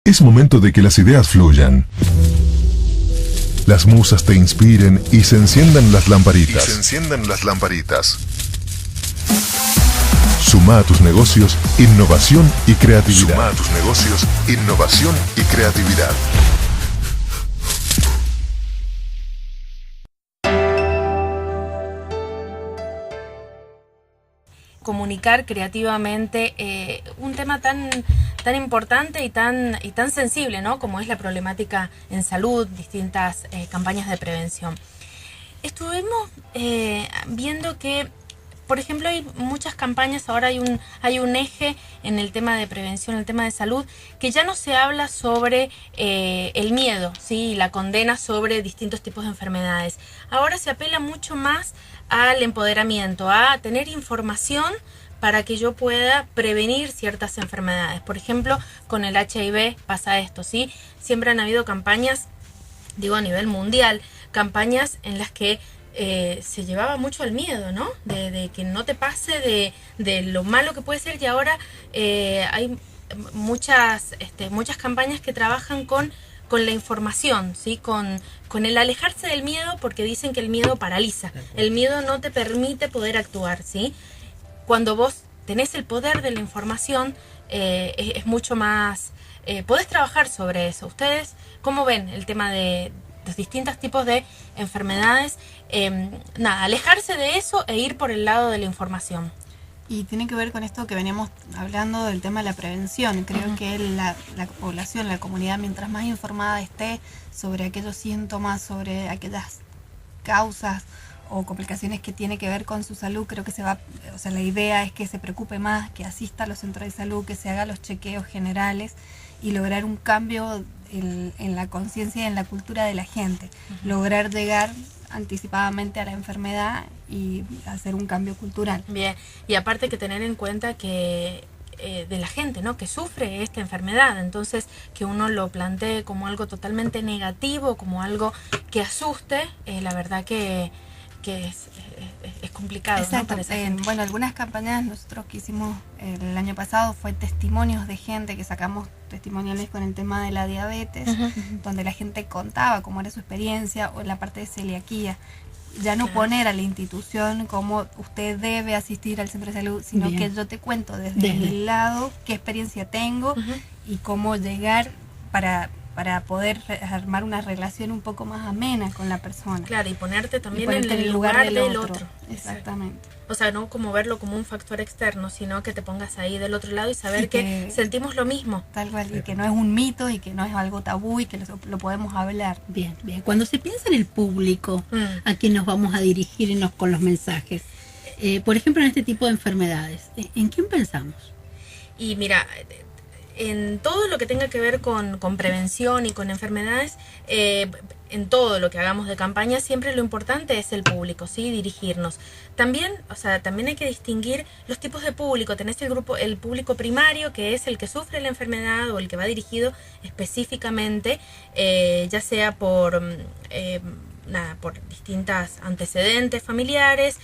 Es momento de que las ideas fluyan. Las musas te inspiren y se enciendan las lamparitas. Suma a tus negocios innovación y creatividad. Comunicar creativamente un tema tan importante y tan sensible, ¿no? Como es la problemática en salud, distintas campañas de prevención. Estuvimos viendo que, por ejemplo, hay muchas campañas, ahora hay un eje en el tema de prevención, el tema de salud, que ya no se habla sobre el miedo, ¿sí? La condena sobre distintos tipos de enfermedades. Ahora se apela mucho más al empoderamiento, a tener información para que yo pueda prevenir ciertas enfermedades. Por ejemplo, con el HIV pasa esto, ¿sí? Siempre han habido campañas, digo a nivel mundial, campañas en las que se llevaba mucho el miedo, ¿no? De que no te pase, de lo malo que puede ser, y ahora hay muchas campañas que trabajan con la información, ¿sí? Con el alejarse del miedo, porque dicen que el miedo paraliza, el miedo no te permite poder actuar, ¿sí? Cuando vos tenés el poder de la información, es mucho más, podés trabajar sobre eso. ¿Ustedes cómo ven el tema de los distintos tipos de enfermedades? Alejarse de eso e ir por el lado de la información. Y tiene que ver con esto que veníamos hablando del tema de la prevención. Creo que la población, la comunidad, mientras más informada esté sobre aquellos síntomas, sobre aquellas causas o complicaciones que tiene que ver con su salud, creo que la idea es que se preocupe más, que asista a los centros de salud, que se haga los chequeos generales y lograr un cambio en la conciencia y en la cultura de la gente. Lograr llegar anticipadamente a la enfermedad y hacer un cambio cultural. Bien, y aparte que tener en cuenta que de la gente, ¿no? Que sufre esta enfermedad, entonces que uno lo plantee como algo totalmente negativo, como algo que asuste, la verdad que es complicado. Exacto. ¿No? Bueno, algunas campañas nosotros que hicimos el año pasado fue testimonios de gente, que sacamos testimoniales con el tema de la diabetes, donde la gente contaba cómo era su experiencia, o en la parte de celiaquía. Ya no poner a la institución como usted debe asistir al centro de salud, sino que yo te cuento desde mi lado qué experiencia tengo y cómo llegar para poder armar una relación un poco más amena con la persona. Claro, y ponerte también en el lugar del otro. Exactamente. O sea, no como verlo como un factor externo, sino que te pongas ahí del otro lado y saber que sentimos lo mismo. Tal cual, y que no es un mito y que no es algo tabú y que lo podemos hablar. Bien, bien. Cuando se piensa en el público, a quien nos vamos a dirigir con los mensajes, por ejemplo, en este tipo de enfermedades, ¿en quién pensamos? Y mira, en todo lo que tenga que ver con prevención y con enfermedades, en todo lo que hagamos de campaña, siempre lo importante es el público, ¿sí? Dirigirnos. También hay que distinguir los tipos de público. Tenés el público primario, que es el que sufre la enfermedad o el que va dirigido específicamente, ya sea por distintos antecedentes familiares,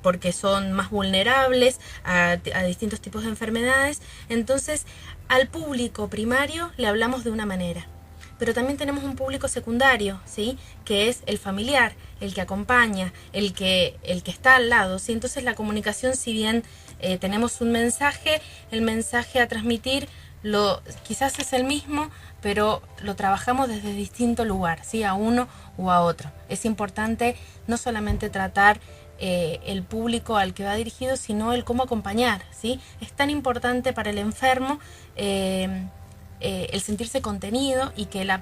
porque son más vulnerables a distintos tipos de enfermedades. Entonces, al público primario le hablamos de una manera. Pero también tenemos un público secundario, ¿sí? Que es el familiar, el que acompaña, el que está al lado, ¿sí? Entonces la comunicación, si bien tenemos un mensaje, el mensaje a transmitir quizás es el mismo, pero lo trabajamos desde distinto lugar, ¿sí? A uno o a otro. Es importante no solamente tratar el público al que va dirigido, sino el cómo acompañar, ¿sí? Es tan importante para el enfermo el sentirse contenido y que la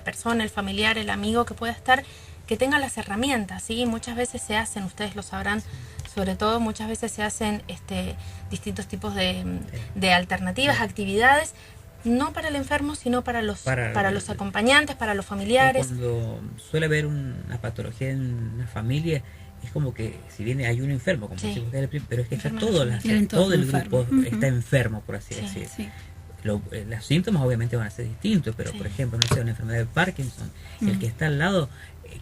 persona, el familiar, el amigo que pueda estar, que tenga las herramientas, ¿sí? Muchas veces se hacen, ustedes lo sabrán, sobre todo muchas veces se hacen distintos tipos de alternativas, actividades, no para el enfermo, sino para los acompañantes, para los familiares. Cuando suele haber una patología en una familia, es como que si bien hay un enfermo, como decimos, pero es que está todo el grupo está enfermo, por así decir. Sí. Los síntomas obviamente van a ser distintos, pero por ejemplo, no sé, una enfermedad de Parkinson, el que está al lado,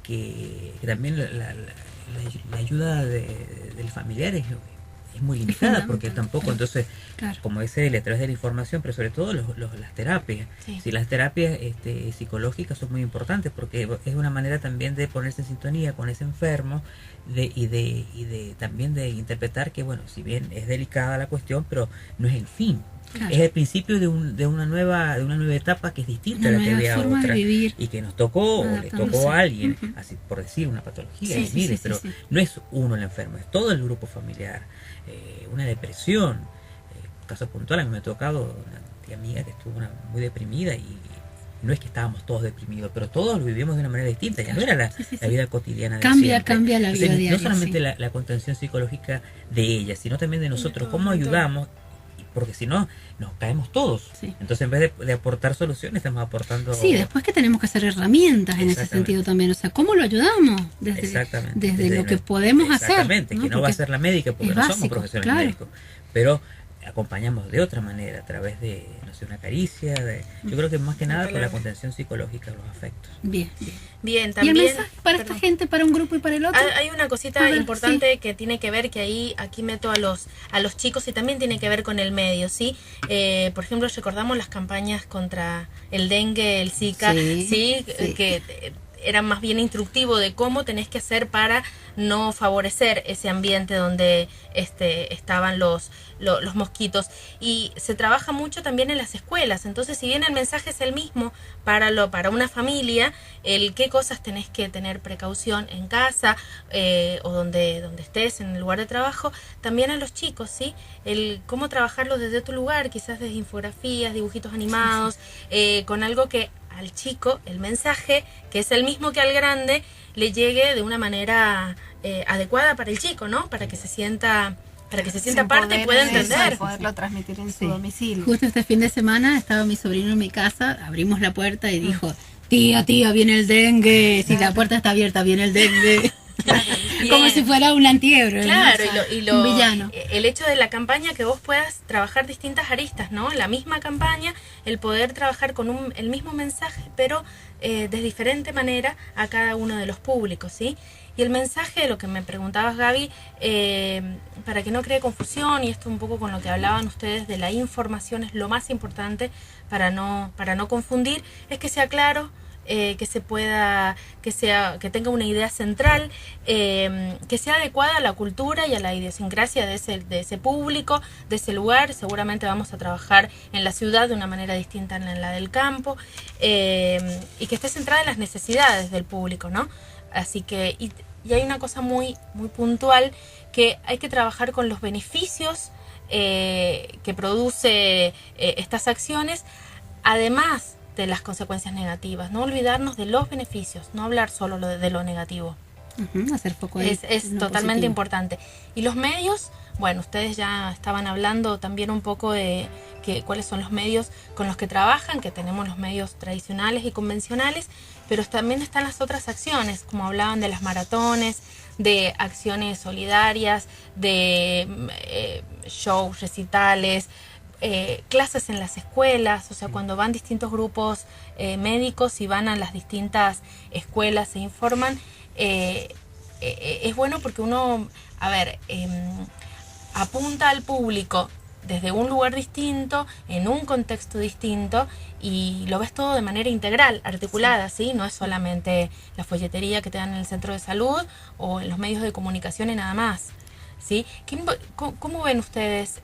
que también la ayuda del familiar es es muy limitada, porque tampoco, entonces, como dice él, a través de la información, pero sobre todo las terapias. Si las terapias psicológicas son muy importantes, porque es una manera también de ponerse en sintonía con ese enfermo, también de interpretar que, bueno, si bien es delicada la cuestión, pero no es el fin. Es el principio de una nueva etapa que es distinta a la que había otra, y que nos tocó o le tocó a alguien, así por decir, una patología, pero no es uno el enfermo, es todo el grupo familiar. Una depresión, caso puntual, a mí me ha tocado una tía amiga que estuvo muy deprimida, y no es que estábamos todos deprimidos, pero todos lo vivimos de una manera distinta, ya no era la vida cotidiana de siempre. Cambia la vida diaria. No solamente la contención psicológica de ella, sino también de nosotros, cómo ayudamos, porque si no, nos caemos todos. Entonces, en vez de aportar soluciones, estamos aportando... Sí, después que tenemos que hacer herramientas en ese sentido también. O sea, ¿cómo lo ayudamos? Desde lo que podemos hacer. Exactamente, ¿no? Que no va a ser la médica, porque no somos profesionales médicos. Pero acompañamos de otra manera, a través de, no sé, una caricia, yo creo que más que nada con la contención psicológica, los afectos. Bien, también. ¿Y el mensaje para esta gente, para un grupo y para el otro? Hay una cosita importante que tiene que ver, que aquí meto a los chicos, y también tiene que ver con el medio, ¿sí? Por ejemplo, recordamos las campañas contra el dengue, el Zika, que eran más bien instructivo de cómo tenés que hacer para no favorecer ese ambiente donde estaban los mosquitos. Y se trabaja mucho también en las escuelas. Entonces, si bien el mensaje es el mismo para una familia, el qué cosas tenés que tener precaución en casa o donde estés, en el lugar de trabajo, también a los chicos, ¿sí? El cómo trabajarlo desde tu lugar, quizás desde infografías, dibujitos animados, con algo que al chico, el mensaje, que es el mismo que al grande, le llegue de una manera adecuada para el chico, ¿no? Para que se sienta parte y pueda entender. Poderlo transmitir en su domicilio. Justo este fin de semana estaba mi sobrino en mi casa, abrimos la puerta y dijo, tía, viene el dengue. Si la puerta está abierta, viene el dengue. Como si fuera un antihéroe. Claro, un villano. El hecho de la campaña, que vos puedas trabajar distintas aristas, ¿no? La misma campaña, el poder trabajar con el mismo mensaje, pero de diferente manera a cada uno de los públicos, ¿sí? Y el mensaje, lo que me preguntabas, Gaby, para que no cree confusión, y esto un poco con lo que hablaban ustedes de la información, es lo más importante para no confundir, es que sea claro, que tenga una idea central, que sea adecuada a la cultura y a la idiosincrasia de ese público, de ese lugar. Seguramente vamos a trabajar en la ciudad de una manera distinta en la del campo, y que esté centrada en las necesidades del público, ¿no? Así que, y hay una cosa muy, muy puntual, que hay que trabajar con los beneficios que produce estas acciones, además de las consecuencias negativas. No olvidarnos de los beneficios, no hablar solo de lo negativo. Hacer foco ahí. Es totalmente importante. Y los medios, bueno, ustedes ya estaban hablando también un poco de cuáles son los medios con los que trabajan, que tenemos los medios tradicionales y convencionales, pero también están las otras acciones, como hablaban de las maratones, de acciones solidarias, de shows, recitales, clases en las escuelas. O sea, cuando van distintos grupos médicos y van a las distintas escuelas, se informan, es bueno porque uno, apunta al público desde un lugar distinto, en un contexto distinto, y lo ves todo de manera integral, articulada, ¿sí? No es solamente la folletería que te dan en el centro de salud o en los medios de comunicación y nada más, ¿sí? ¿Cómo ven ustedes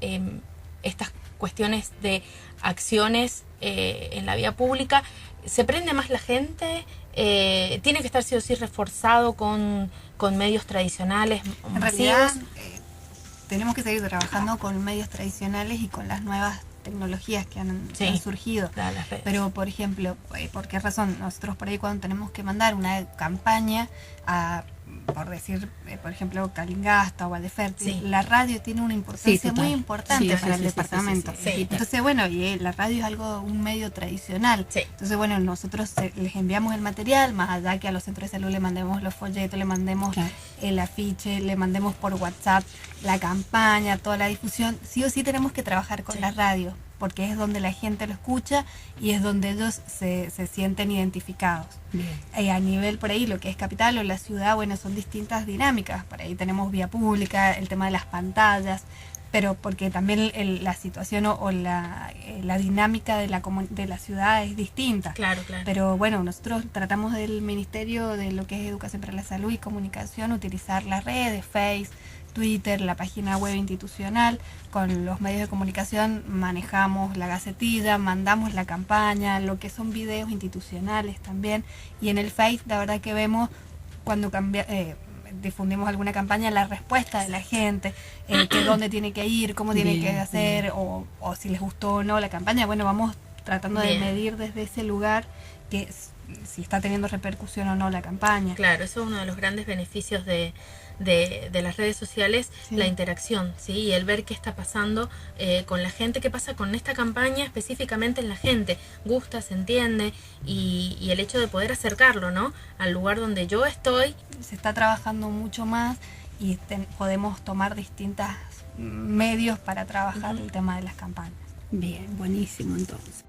estas cuestiones de acciones en la vía pública? ¿Se prende más la gente? ¿Tiene que estar sí o sí reforzado con medios tradicionales masivos? En realidad, tenemos que seguir trabajando con medios tradicionales y con las nuevas tecnologías que han surgido. Pero, por ejemplo, ¿por qué razón? Nosotros por ahí, cuando tenemos que mandar una campaña por decir, por ejemplo, Calingasta o Valdeferti, la radio tiene una importancia muy importante para el departamento. Entonces, bueno, y la radio es un medio tradicional. Entonces, bueno, nosotros les enviamos el material, más allá que a los centros de salud le mandemos los folletos, le mandemos el afiche, le mandemos por WhatsApp la campaña, toda la difusión. Sí o sí tenemos que trabajar con la radio, porque es donde la gente lo escucha y es donde ellos se sienten identificados. A nivel por ahí, lo que es capital o la ciudad, bueno, son distintas dinámicas. Por ahí tenemos vía pública, el tema de las pantallas, pero porque también la situación o la dinámica de la ciudad es distinta. Claro. Pero bueno, nosotros tratamos del Ministerio de lo que es Educación para la Salud y Comunicación, utilizar las redes, Face, Twitter, la página web institucional. Con los medios de comunicación manejamos la gacetilla, mandamos la campaña, lo que son videos institucionales también. Y en el Face, la verdad que vemos cuando difundimos alguna campaña, la respuesta de la gente, que dónde tiene que ir, cómo tiene que hacer, o si les gustó o no la campaña. Bueno, vamos tratando de medir desde ese lugar que si está teniendo repercusión o no la campaña. Claro, eso es uno de los grandes beneficios de las redes sociales, la interacción, ¿sí? Y el ver qué está pasando con la gente, qué pasa con esta campaña específicamente en la gente, gusta, se entiende, y el hecho de poder acercarlo, ¿no?, al lugar donde yo estoy. Se está trabajando mucho más y podemos tomar distintos medios para trabajar el tema de las campañas. Bien, buenísimo entonces.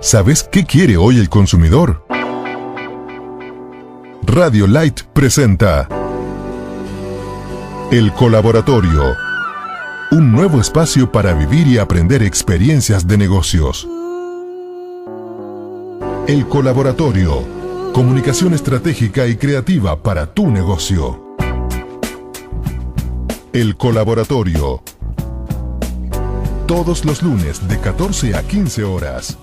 ¿Sabes qué quiere hoy el consumidor? Radio Light presenta El Colaboratorio, un nuevo espacio para vivir y aprender experiencias de negocios. El Colaboratorio, comunicación estratégica y creativa para tu negocio. El Colaboratorio, todos los lunes de 14 a 15 horas.